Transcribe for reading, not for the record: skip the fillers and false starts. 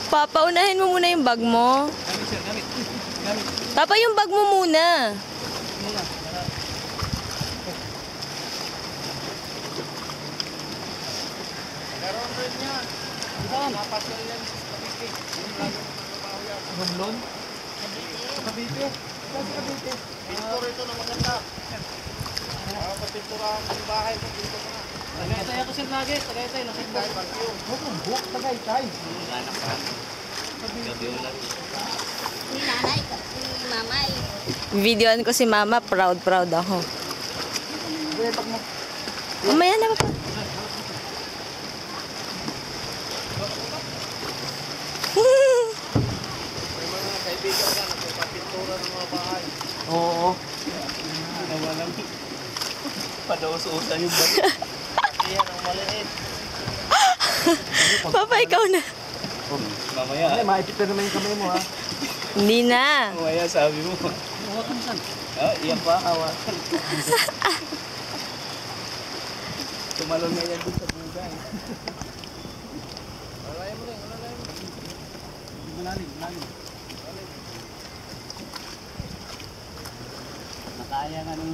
Papa, unahin mo muna yung bag mo. Gamit sir, gamit. Gamit. Papa, yung bag mo muna. Muna. Meron rin yan. Saan? Napasal yan sa Cavite. Romlon? Cavite. Saan sa Cavite? Pinto rito na maganda. Papinturahan ng bahay ko dito na. Tagaytay ako sir lagi. Tagaytay. Tagaytay, Bagyo. Buhok Tagaytay. Si nanay, si mamay. Videoan ko si mama. Proud ako. Pag mo. Mamaya na pa. May mga kaibigan ka nagpapintura ng mga bahay. Oo. Nawalang. Padaus-usan yung bato. Yan ang maliit. Papa, ikaw na. Mamaya. Ay, maipit na naman yung kamay mo ha. Hindi na. Mamaya sabi mo. Hawakan saan? Ah, iyan pa, hawakan. Tumalon nga yan dun sa bugay. Alalayan mo rin, alalayan mo. Malalim, malalim. Nakaya nga nung